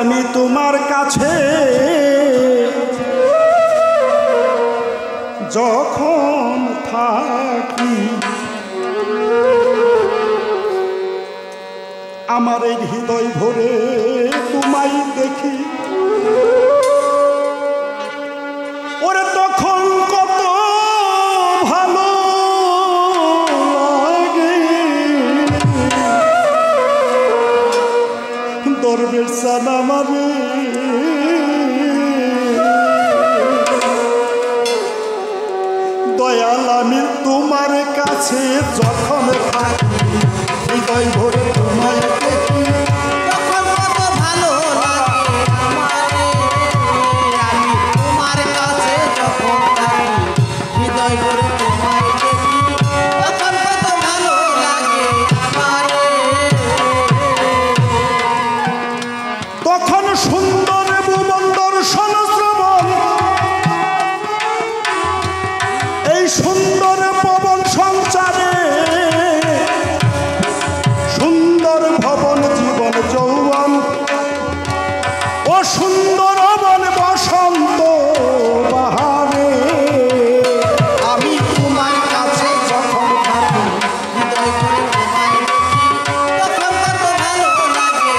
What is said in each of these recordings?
আমি তোমার কাছে যখন থাকি আমার এই হৃদয় ভরে তোমায় দেখি ওরে তখন কত ভালো লাগে দরবেশ সালাম আমারে দয়াল আমি তোমার কাছে যখন থাকি হৃদয় ভরে তোমায় দেখি তখন কত ভালো লাগে আমি তোমার কাছে যখন থাকি হৃদয় ভরে তোমায় দেখি তখন কত ভালো লাগে তখন সুন্দর ভুবন দর্শন শ্রবণ এই সুন্দর পবন সঞ্চারে সুন্দর ভবন জীবন যৌবন ও সুন্দর বন বসন্ত বাহারে আমি তোমার কাছে যখন থাকি হৃদয় ভরে তোমায় দেখি তখন কত ভালো লাগে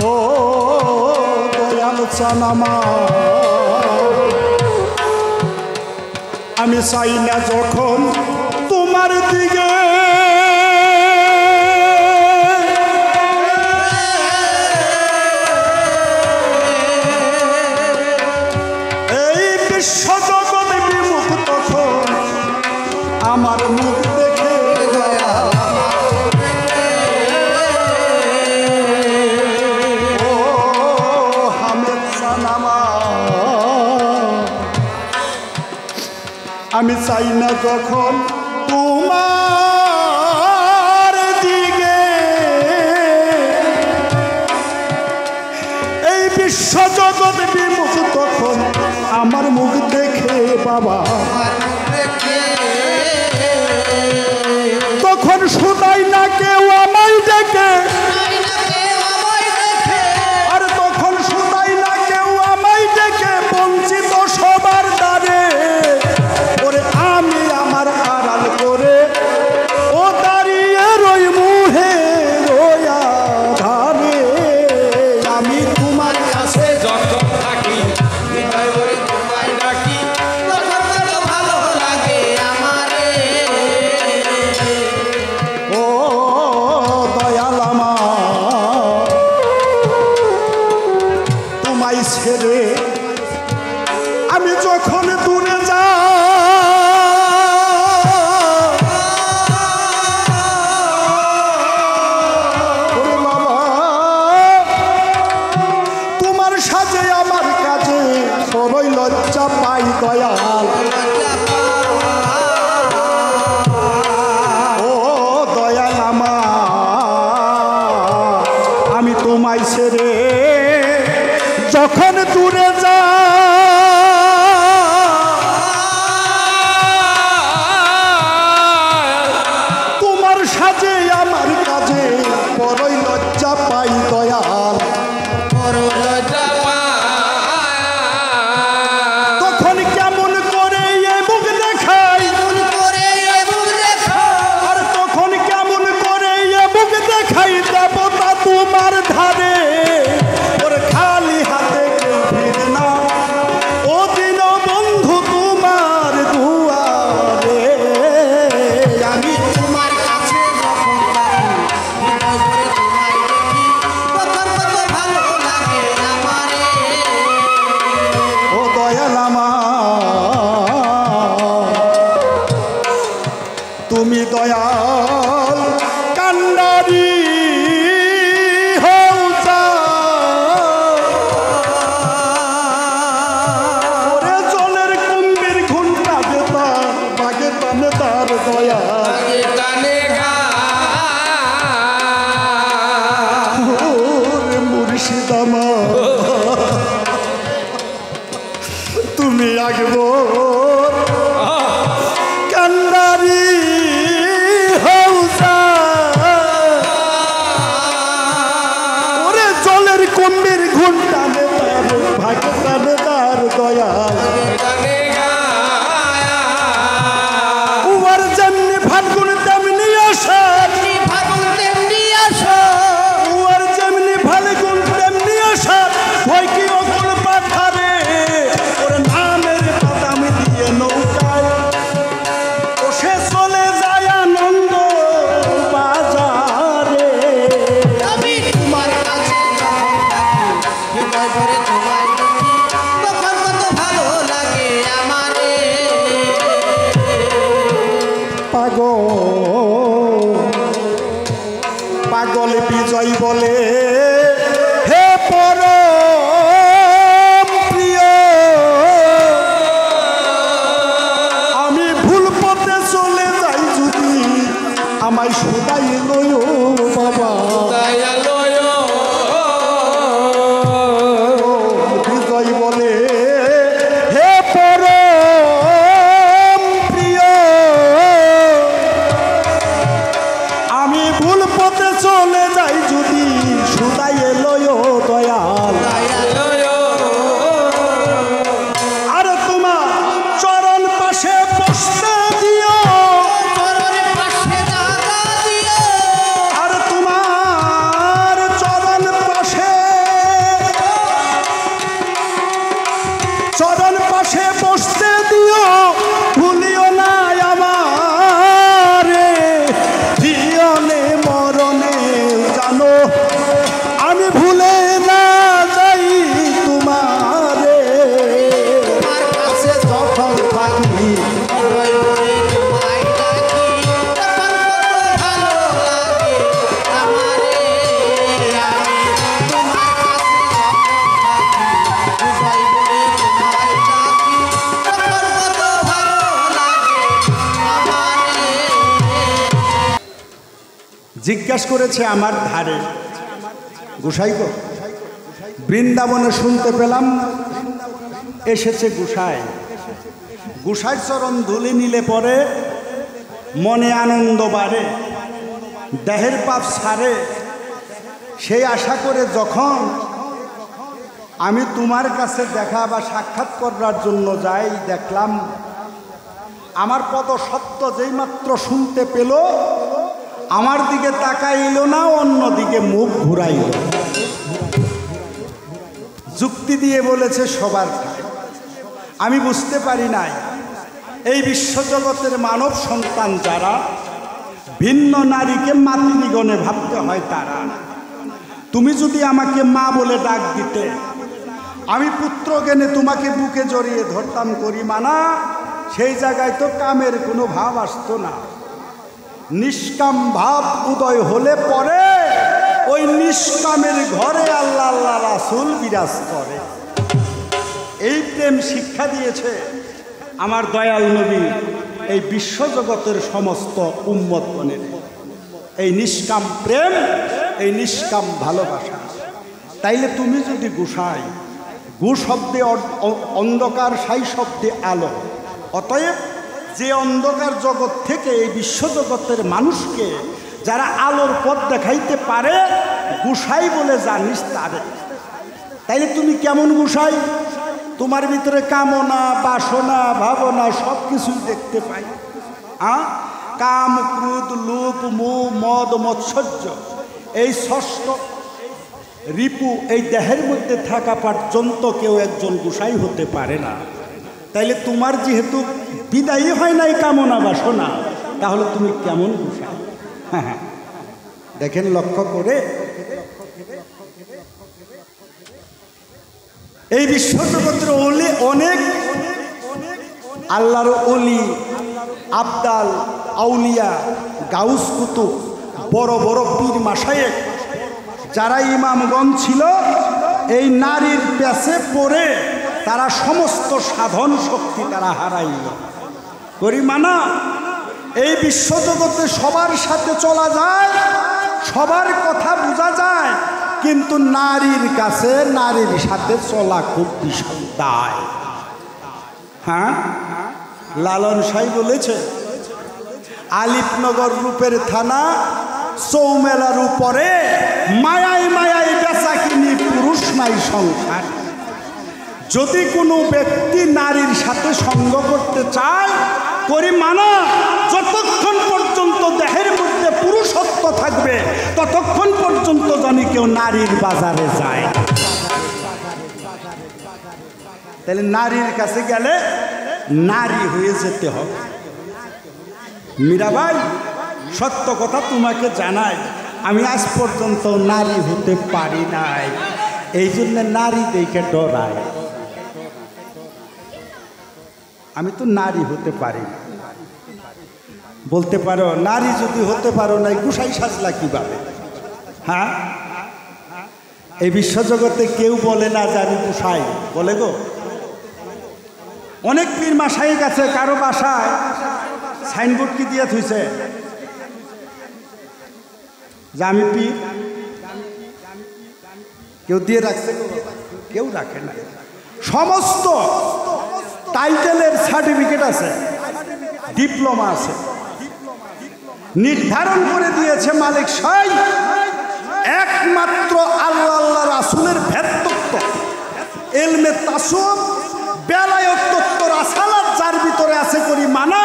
ও দয়াল চানামা আমি চাই না যখন তোমার দিকে এই বিশ্ব জগৎ বিমুখ তখন আমার মুখ দেখে ও হামেদ সানামা আমি চাই না যখন তোমার দিকে এই বিশ্ব জগৎ বিমুখ তখন আমার মুখ দেখে বাবা তখন শুনাই না কেউ আমায় দেখে আর তখন শুনাই না কেউ আমায় দেখে বঞ্চিত সবার দ্বারে ওরে আমি আমার আড়াল করে ও দাঁড়িয়ে রই মুহে রোয়া ধারে আমি তোমার কাছে যখন থাকি হৃদয় ভরে তোমায় ডাকি তখন কত ভালো লাগে আমারে ও দয়াল আমার তোমায় ছেড়ে আমি যখন দূরে ওরে বাবা তোমার সাজে আমার কাজে সরই লজ্জা পাই দয়াল ও দয়াল আমার আমি তোমায় ছেড়ে যখন দূরে তোমার সাজে আমার কাজে বড়ই লজ্জা পাই দয়াল তখন কেমন করে এ মুখ দেখাই আর তখন কেমন করে এ মুখ দেখাই দেবতা তোমার ধারে ওর খালি হাতে কেউ ফিরে না ও দিন বন্ধু তোমার দুয়ারে আমি তোমার কাছে যখন থাকি হৃদয় ভরে তোমায় দেখি তখন কত ভালো লাগে আমারে ও দয়াল আমার তুমি দয়াল কান্ডারি হও ওরে জলের কুম্ভীর ঘুন্টা বেতা বাগে টানে তার দয়া ওরে মুর্শিদ আমার তুমি আগবো কান্ডারি হও পাগল বিজয় বলে হে পরম প্রিয় আমি ভুল পথে চলে যাই যদি আমায় সদাই লয় বাবা বিজয় বলে হে পরম প্রিয় আমি ভুল পথে চলে যাই যদি সদাই লয় দয়াল আর তোমার চরণ পাশে বসতে দিও আর তোমার চরণ পাশে বসতে দিও ভুলিও না আমারে জীবনে মরণে জানো আমি ভুলে না যাই তোমারে তোমার কাছে যখন থাকি জিজ্ঞাসা করেছে আমার ধারে গোসাই গো বৃন্দাবনে শুনতে পেলাম এসেছে গোসাই গোসাই চরণ ধুলি নিলে পরে মনে আনন্দ বাড়ে দেহের পাপ ছাড়ে সেই আশা করে যখন আমি তোমার কাছে দেখা বা সাক্ষাৎ করার জন্য যাই দেখলাম আমার পদ সত্য যেই মাত্র শুনতে পেল আমার দিকে তাকাইল না অন্যদিকে মুখ ঘুরাইল যুক্তি দিয়ে বলেছে সবার আমি বুঝতে পারি নাই এই বিশ্বজগতের মানব সন্তান যারা ভিন্ন নারীকে মাতৃগণে ভাবতে হয় তারা তুমি যদি আমাকে মা বলে ডাক দিতে আমি পুত্র জ্ঞানে তোমাকে বুকে জড়িয়ে ধরতাম করি মানা সেই জায়গায় তো কামের কোনো ভাব আসতো না নিষ্কাম ভাব উদয় হলে পরে ওই নিষ্কামের ঘরে আল্লাহ আল্লাহ রাসূল বিরাজ করে এই প্রেম শিক্ষা দিয়েছে আমার দয়াল নবী এই বিশ্বজগতের সমস্ত উম্মতগণের এই নিষ্কাম প্রেম এই নিষ্কাম ভালোবাসা তাইলে তুমি যদি গোসাই গু শব্দে অন্ধকার সাই শব্দে আলো অতএব যে অন্ধকার জগৎ থেকে এই বিশ্বজগতের মানুষকে যারা আলোর পথ দেখাইতে পারে গোসাই বলে জানিস তারে তাইলে তুমি কেমন গোসাই তোমার ভিতরে কামনা বাসনা ভাবনা সব কিছুই দেখতে পাই কাম ক্রোধ লোভ মোহ মদ মৎসর্য এই ষষ্ঠ রিপু এই দেহের মধ্যে থাকা পর্যন্ত কেউ একজন গোসাই হতে পারে না তাইলে তোমার যেহেতু বিদায়ী হয় নাই কামনা বাসনা তাহলে তুমি কেমন গোসাই হ্যাঁ দেখেন লক্ষ্য করে এই বিশ্বজগতের ওলি অনেক আল্লাহর ওলি আবদাল আউলিয়া গাউস কুতুব বড় বড় পীর মাশায়েখ যারা ইমামগণ ছিল এই নারীর পেছে পড়ে তারা সমস্ত সাধন শক্তি তারা হারাইল করি মানা এই বিশ্বজগতে সবার সাথে চলা যায় সবার কথা বোঝা যায় কিন্তু নারীর কাছে নারীর সাথে চলা খুব ভীষণ দায় হ্যাঁ লালন সাই বলেছে আলিপনগর রূপের থানা চৌমেলার উপরে মায়াই মায়াই বেচা কিনি পুরুষ নাই সংসার যদি কোনো ব্যক্তি নারীর সাথে সঙ্গ করতে চায় করি মানা যতক্ষণ পর্যন্ত দেহের মধ্যে পুরুষত্ব থাকবে ততক্ষণ পর্যন্ত জানি কেউ নারীর বাজারে যায় তাহলে নারীর কাছে গেলে নারী হয়ে যেতে হবে মীরাবাই সত্য কথা তোমাকে জানাই আমি আজ পর্যন্ত নারী হতে পারি নাই এই জন্য নারী দেখে ডরাই আমি তো নারী হতে পারি না বলতে পারো নারী যদি হতে পারো নাই গুসাই সাজলা কিভাবে? হ্যাঁ, এই বিশ্বজগতে কেউ বলে না যে আমি গুসাই, বলে গো? অনেক পীর মাসাই গেছে, কারো বাসায় সাইনবোর্ড কি দিয়ে থুইছে যে আমি পীর? কেউ দিয়ে রাখছে? কেউ রাখে না। সমস্ত টাইটেলের সার্টিফিকেট আছে, ডিপ্লোমা আছে, নির্ধারণ করে দিয়েছে মালিক সাহেব একমাত্র আল্লাহ আল্লাহ রাসূলের ভেদতত্ত্ব, ইলমে তাসাউফ, বেলায়েত তত্ত্ব, রাসালাত যার ভিতরে আছে করি মানা,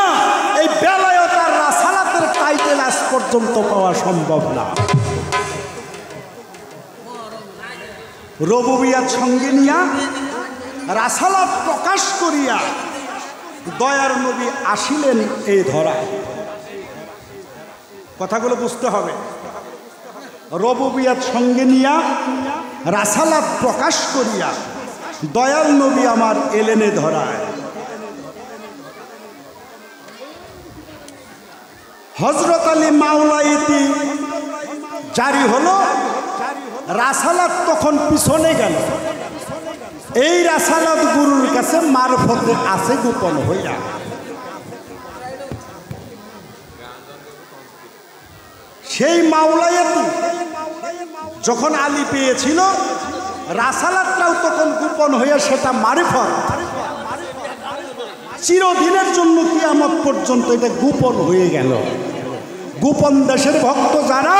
এই বেলায়েত আর রাসালাতের টাইটেল আজ পর্যন্ত পাওয়া সম্ভব না। রুবুবিয়াত সঙ্গে নিয়া রাসালাত প্রকাশ করিয়া দয়ার নবী আসিলেন এই ধরায়। কথাগুলো বুঝতে হবে। রুবুবিয়াত সঙ্গে নিয়া রাসালাত প্রকাশ করিয়া দয়াল নবী আমার এলেনে ধরায়। হযরত আলী মাওলাইতি জারি হলো, রাসালাত তখন পিছনে গেল। এই রাসালাত গুরুর কাছে মারফতে আছে গোপন হইয়া। সেই মাওলাইতি যখন আলী পেয়েছিল, রাসালাতটাও তখন গোপন হইয়া সেটা মারিফত চিরদিনের জন্য কিয়ামত পর্যন্ত এটা গোপন হয়ে গেল। গোপন দেশের ভক্ত যারা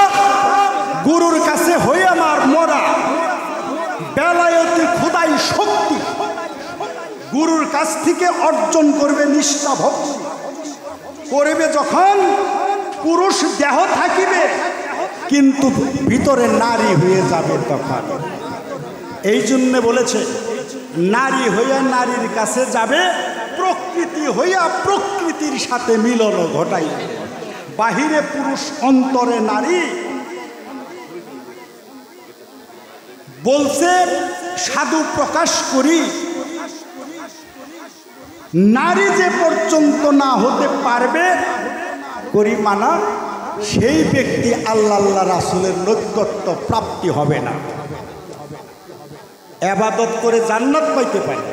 গুরুর কাছে হয়ে আমার মরা বেলায়েতি খোদাই শক্তি গুরুর কাছ থেকে অর্জন করবে, নিষ্ঠা ভক্তি করবে, যখন পুরুষ দেহ থাকিবে কিন্তু ভিতরে নারী হয়ে যাবে তখন। এই জন্য বলেছে নারী হইয়া নারীর কাছে যাবে, প্রকৃতি হইয়া প্রকৃতির সাথে মিলন ঘটাই। বাহিরে পুরুষ অন্তরে নারী। বলছে সাধু প্রকাশ করি, নারী যে পর্যন্ত না হতে পারবে করি মানা, সেই ব্যক্তি আল্লাহ আল্লাহ রাসূলের নৈকট্য প্রাপ্তি হবে না। ইবাদত করে জান্নাত পাইতে পারে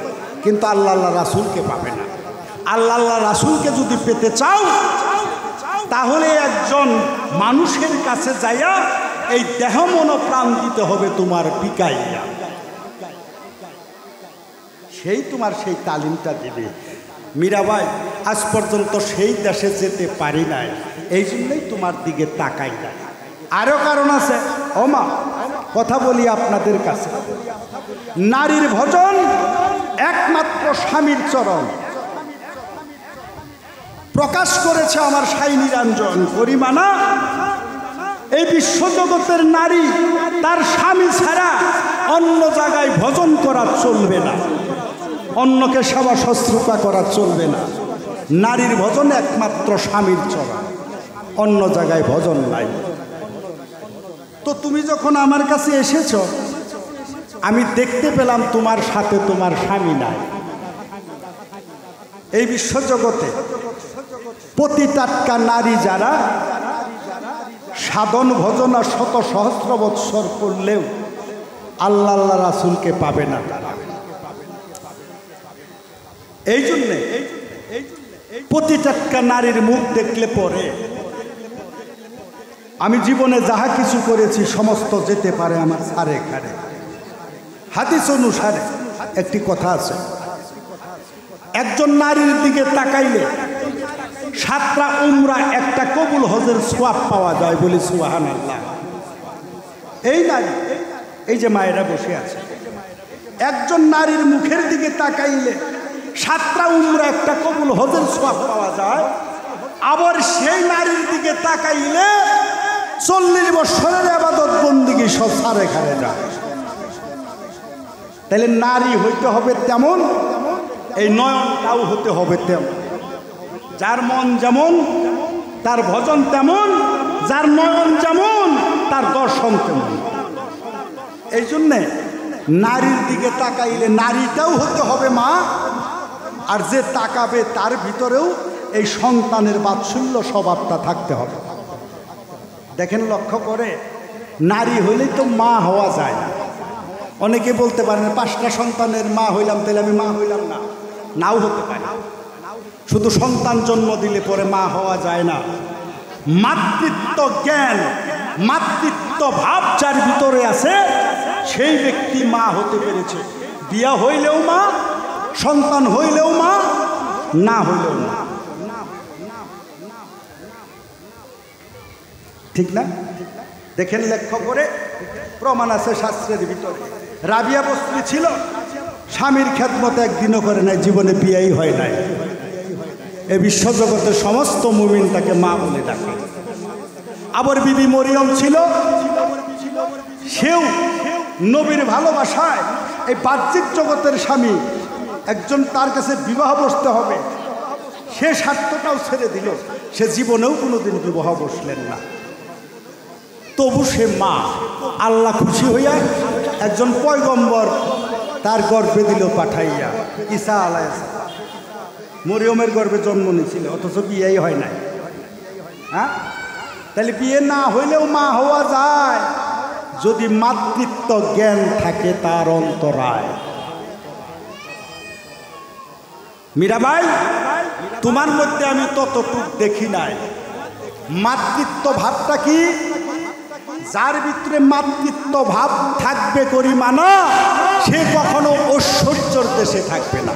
কিন্তু আল্লাহ আল্লাহ রাসূলকে পাবে না। আল্লাহ আল্লাহ রাসূলকে যদি পেতে চাও তাহলে একজন মানুষের কাছে যাইয়া এই দেহ মন প্রাণ দিতে হবে তোমার বিকাইয়া, সেই তোমার সেই তালিমটা দেবে। মীরাবাই আজ পর্যন্ত সেই দেশে যেতে পারি নাই, এই জন্যই তোমার দিকে তাকাই নাই। আরও কারণ আছে। ও মা, কথা বলি আপনাদের কাছে, নারীর ভজন একমাত্র স্বামীর চরণ প্রকাশ করেছে আমার সাই নিরঞ্জন করিমানা। এই বিশ্বজগতের নারী তার স্বামী ছাড়া অন্য জায়গায় ভজন করা চলবে না, অন্যকে সেবা শুশ্রূষা করা চলবে না। নারীর ভজন একমাত্র স্বামীর চরণ, অন্য জায়গায় ভজন নাই। তো তুমি যখন আমার কাছে এসেছো, আমি দেখতে পেলাম তোমার সাথে তোমার স্বামী নাই। এই বিশ্বজগতে পতিতাট্টা নারী যারা সাধন ভজনা শত সহস্র বৎসর করলেও আল্লাহ আল্লাহ রাসূলকে পাবে না তারা। এই জন্যে পতিতাট্টা নারীর মুখ দেখলে পরে আমি জীবনে যাহা কিছু করেছি সমস্ত যেতে পারে আমার সারে খারে। হাদিস অনুসারে একটি কথা আছে, একজন নারীর দিকে তাকাইলে 7টা উমরা একটা কবুল হজের সওয়াব পাওয়া যায়, বলি সুবহানাল্লাহ। এই নারী, এই যে মায়েরা বসে আছে, একজন নারীর মুখের দিকে তাকাইলে 7টা উমরা একটা কবুল হজের সওয়াব পাওয়া যায়। আবার সেই নারীর দিকে তাকাইলে 40 বছরের ইবাদত বন্দেগী সব সারে খারে যায়। তাহলে নারী হইতে হবে তেমন, এই নয়নটাও হতে হবে তেমন। যার মন যেমন তার ভজন তেমন, যার নয়ন যেমন তার দর্শন তেমন। এই জন্যে নারীর দিকে তাকাইলে নারীটাও হতে হবে মা, আর যে তাকাবে তার ভিতরেও এই সন্তানের বাৎসল্য স্বভাবটা থাকতে হবে। দেখেন, লক্ষ্য করে, নারী হইলেই তো মা হওয়া যায় না। অনেকে বলতে পারেন 5টা সন্তানের মা হইলাম, তাহলে আমি মা হইলাম না। নাও হতে পারে। শুধু সন্তান জন্ম দিলে পরে মা হওয়া যায় না। মাতৃত্ব জ্ঞান, মাতৃত্ব ভাব যার ভিতরে আছে, সেই ব্যক্তি মা হতে পেরেছে। বিয়া হইলেও মা, সন্তান হইলেও মা, না হইলেও মা। ঠিক না? দেখেন, লক্ষ্য করে, প্রমাণ আছে শাস্ত্রের ভিতরে। রাবিয়া বস্ত্রী ছিল, স্বামীর খেদমত একদিনও করে নাই, জীবনে বিয়েই হয় নাই। এ বিশ্বজগতের সমস্ত মুমিন তাকে মা বলে ডাকে। আবার বিবি মরিয়ম ছিল, সেও নবীর ভালোবাসায় এই বাহ্যিক জগতের স্বামী একজন, তার কাছে বিবাহ বসতে হবে, সে স্বার্থটাও ছেড়ে দিল। সে জীবনেও কোনোদিন বিবাহ বসলেন না, তবু সে মা। আল্লাহ খুশি হইয়া একজন পয়গম্বর তার গর্ভে দিল পাঠাইয়া, ঈসা আলাইহিস সালাম। মরিয়মের গর্ভে জন্ম নিয়েছিল, অথচ বিয়েই হয় নাই। হ্যাঁ, তাহলে বিয়ে না হইলেও মা হওয়া যায় যদি মাতৃত্ব জ্ঞান থাকে তার অন্তরায়। মীরাবাই, তোমার মধ্যে আমি ততটুকু দেখি নাই। মাতৃত্ব ভাবটা কি? যার ভিতরে মাতৃত্ব ভাব থাকবে করিমানা, সে কখনো ঐশ্বর্যের দেশে থাকবে না।